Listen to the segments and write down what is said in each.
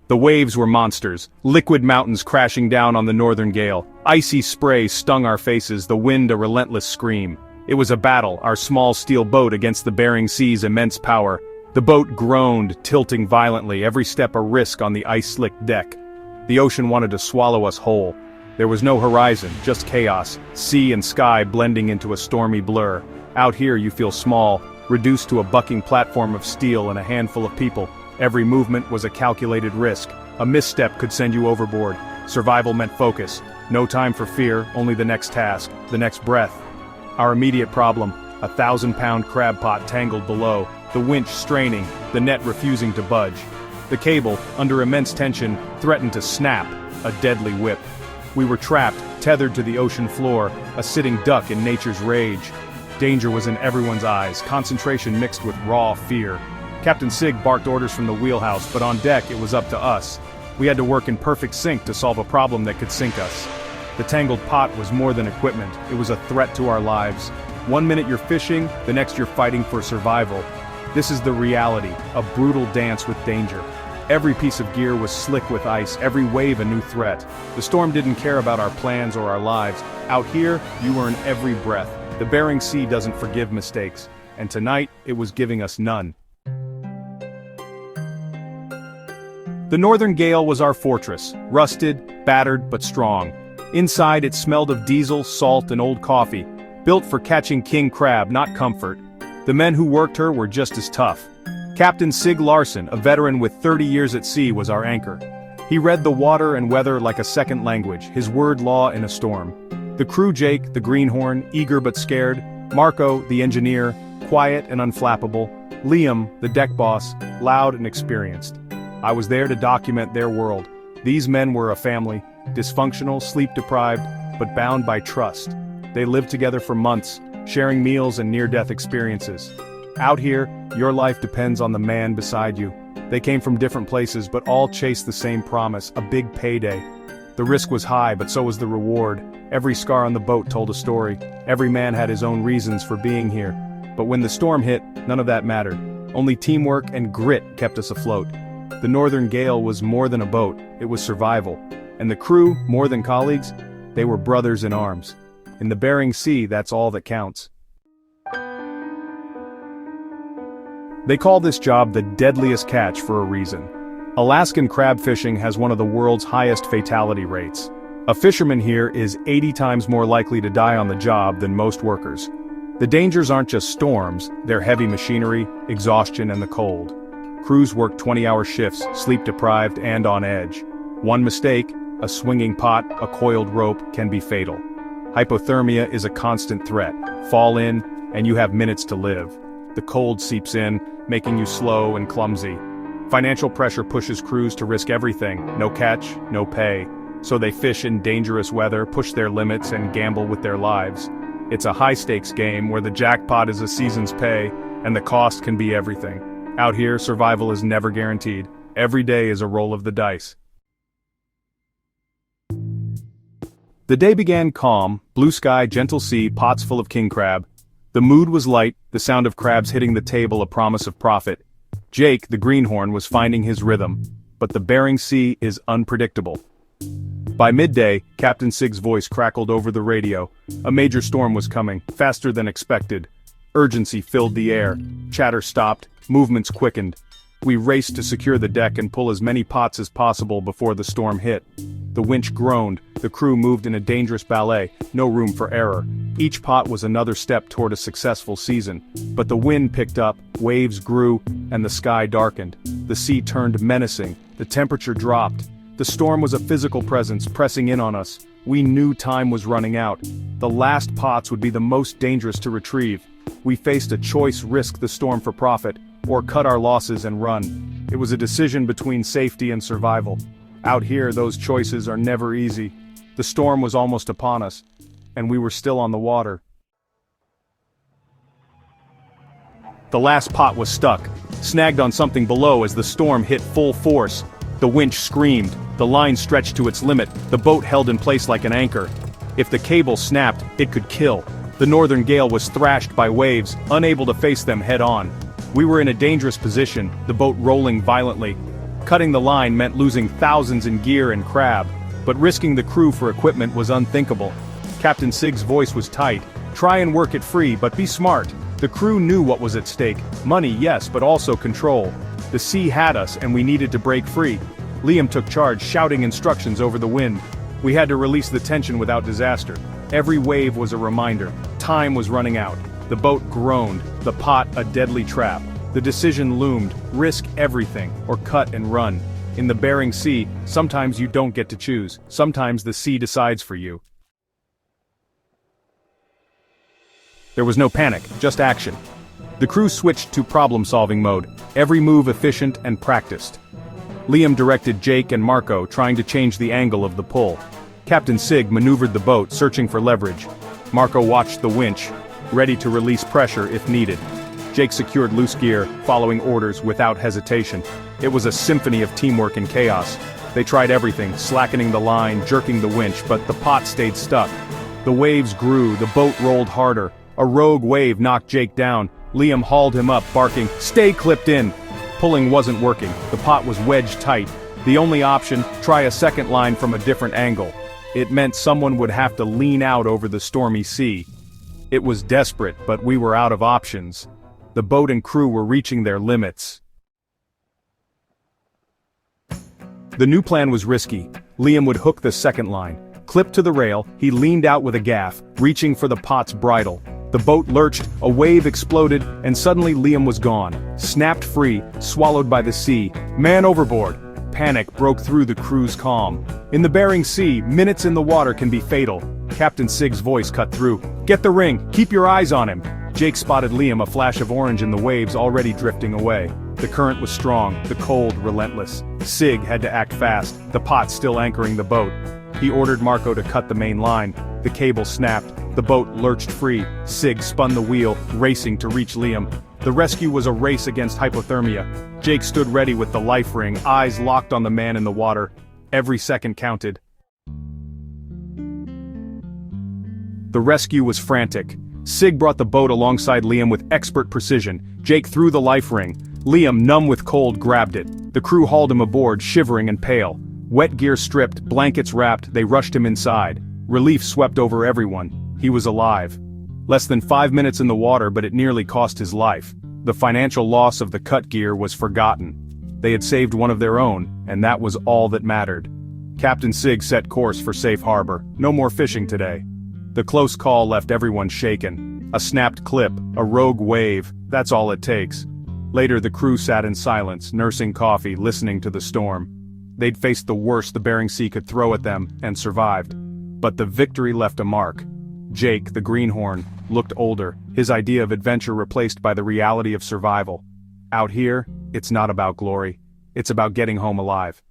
The waves were monsters, liquid mountains crashing down on the Northern Gale. Icy spray stung our faces, the wind a relentless scream. It was a battle, our small steel boat against the Bering Sea's immense power. The boat groaned, tilting violently, every step a risk on the ice-slicked deck. The ocean wanted to swallow us whole. There was no horizon, just chaos, sea and sky blending into a stormy blur. Out here you feel small, reduced to a bucking platform of steel and a handful of people. Every movement was a calculated risk. A misstep could send you overboard. Survival meant focus. No time for fear, only the next task, the next breath. Our immediate problem, a 1,000-pound crab pot tangled below, the winch straining, the net refusing to budge. The cable, under immense tension, threatened to snap, a deadly whip. We were trapped, tethered to the ocean floor, a sitting duck in nature's rage. Danger was in everyone's eyes, concentration mixed with raw fear. Captain Sig barked orders from the wheelhouse, but on deck it was up to us. We had to work in perfect sync to solve a problem that could sink us. The tangled pot was more than equipment, it was a threat to our lives. 1 minute you're fishing, the next you're fighting for survival. This is the reality, a brutal dance with danger. Every piece of gear was slick with ice, every wave a new threat. The storm didn't care about our plans or our lives. Out here, you earn every breath. The Bering Sea doesn't forgive mistakes, and tonight, it was giving us none. The Northern Gale was our fortress, rusted, battered, but strong. Inside it smelled of diesel, salt, and old coffee, built for catching king crab, not comfort. The men who worked her were just as tough. Captain Sig Larson, a veteran with 30 years at sea, was our anchor. He read the water and weather like a second language, his word law in a storm. The crew, Jake, the greenhorn, eager but scared. Marco, the engineer, quiet and unflappable. Liam, the deck boss, loud and experienced. I was there to document their world. These men were a family, dysfunctional, sleep-deprived, but bound by trust. They lived together for months, sharing meals and near-death experiences. Out here, your life depends on the man beside you. They came from different places, but all chased the same promise, a big payday. The risk was high, but so was the reward. Every scar on the boat told a story. Every man had his own reasons for being here. But when the storm hit, none of that mattered. Only teamwork and grit kept us afloat. The Northern Gale was more than a boat, it was survival. And the crew, more than colleagues, they were brothers in arms. In the Bering Sea, that's all that counts. They call this job the deadliest catch for a reason. Alaskan crab fishing has one of the world's highest fatality rates. A fisherman here is 80 times more likely to die on the job than most workers. The dangers aren't just storms, they're heavy machinery, exhaustion, and the cold. Crews work 20-hour shifts, sleep-deprived and on edge. One mistake, a swinging pot, a coiled rope, can be fatal. Hypothermia is a constant threat. Fall in, and you have minutes to live. The cold seeps in, making you slow and clumsy. Financial pressure pushes crews to risk everything. No catch, no pay. So they fish in dangerous weather, push their limits, and gamble with their lives. It's a high-stakes game where the jackpot is a season's pay, and the cost can be everything. Out here, survival is never guaranteed. Every day is a roll of the dice. The day began calm, blue sky, gentle sea, pots full of king crab. The mood was light, the sound of crabs hitting the table a promise of profit. Jake, the greenhorn, was finding his rhythm, but the Bering Sea is unpredictable. By midday, Captain Sig's voice crackled over the radio. A major storm was coming, faster than expected. Urgency filled the air. Chatter stopped, movements quickened. We raced to secure the deck and pull as many pots as possible before the storm hit. The winch groaned, the crew moved in a dangerous ballet, no room for error. Each pot was another step toward a successful season. But the wind picked up, waves grew, and the sky darkened. The sea turned menacing, the temperature dropped. The storm was a physical presence pressing in on us. We knew time was running out. The last pots would be the most dangerous to retrieve. We faced a choice: risk the storm for profit, or cut our losses and run. It was a decision between safety and survival. Out here, those choices are never easy. The storm was almost upon us, and we were still on the water. The last pot was stuck, snagged on something below as the storm hit full force. The winch screamed, the line stretched to its limit, the boat held in place like an anchor. If the cable snapped, it could kill. The Northern Gale was thrashed by waves, unable to face them head-on. We were in a dangerous position, the boat rolling violently. Cutting the line meant losing thousands in gear and crab, but risking the crew for equipment was unthinkable. Captain Sig's voice was tight. Try and work it free, but be smart. The crew knew what was at stake. Money, yes, but also control. The sea had us, and we needed to break free. Liam took charge, shouting instructions over the wind. We had to release the tension without disaster. Every wave was a reminder. Time was running out. The boat groaned, the pot a deadly trap. The decision loomed: risk everything, or cut and run. In the Bering Sea, sometimes you don't get to choose. Sometimes the sea decides for you. There was no panic, just action. The crew switched to problem-solving mode, every move efficient and practiced. Liam directed Jake and Marco, trying to change the angle of the pull. Captain Sig maneuvered the boat, searching for leverage. Marco watched the winch, ready to release pressure if needed. Jake secured loose gear, following orders without hesitation. It was a symphony of teamwork and chaos. They tried everything, slackening the line, jerking the winch, but the pot stayed stuck. The waves grew, the boat rolled harder. A rogue wave knocked Jake down. Liam hauled him up, barking, "Stay clipped in!" Pulling wasn't working. The pot was wedged tight. The only option, try a second line from a different angle. It meant someone would have to lean out over the stormy sea. It was desperate, but we were out of options. The boat and crew were reaching their limits. The new plan was risky. Liam would hook the second line. Clipped to the rail, he leaned out with a gaff, reaching for the pot's bridle. The boat lurched, a wave exploded, and suddenly Liam was gone. Snapped free, swallowed by the sea. Man overboard! Panic broke through the crew's calm. In the Bering Sea, minutes in the water can be fatal. Captain Sig's voice cut through. "Get the ring, keep your eyes on him." Jake spotted Liam, a flash of orange in the waves already drifting away. The current was strong, the cold relentless. Sig had to act fast, the pot still anchoring the boat. He ordered Marco to cut the main line. The cable snapped. The boat lurched free. Sig spun the wheel, racing to reach Liam. The rescue was a race against hypothermia. Jake stood ready with the life ring, eyes locked on the man in the water. Every second counted. The rescue was frantic. Sig brought the boat alongside Liam with expert precision. Jake threw the life ring. Liam, numb with cold, grabbed it. The crew hauled him aboard, shivering and pale. Wet gear stripped, blankets wrapped, they rushed him inside. Relief swept over everyone. He was alive. Less than 5 minutes in the water, but it nearly cost his life. The financial loss of the cut gear was forgotten. They had saved one of their own, and that was all that mattered. Captain Sig set course for safe harbor. No more fishing today. The close call left everyone shaken. A snapped clip, a rogue wave, that's all it takes. Later the crew sat in silence, nursing coffee, listening to the storm. They'd faced the worst the Bering Sea could throw at them, and survived. But the victory left a mark. Jake, the greenhorn, looked older, his idea of adventure replaced by the reality of survival. Out here, it's not about glory. It's about getting home alive.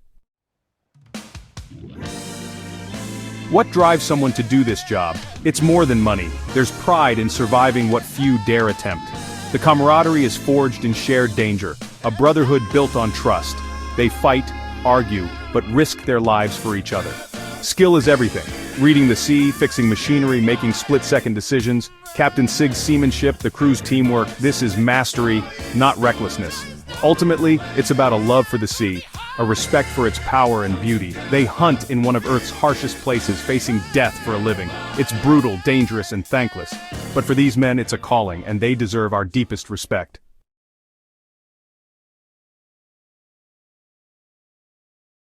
What drives someone to do this job? It's more than money. There's pride in surviving what few dare attempt. The camaraderie is forged in shared danger, a brotherhood built on trust. They fight, argue, but risk their lives for each other. Skill is everything. Reading the sea, fixing machinery, making split-second decisions. Captain Sig's seamanship, the crew's teamwork, this is mastery, not recklessness. Ultimately, it's about a love for the sea, a respect for its power and beauty. They hunt in one of Earth's harshest places, facing death for a living. It's brutal, dangerous, and thankless. But for these men, it's a calling, and they deserve our deepest respect.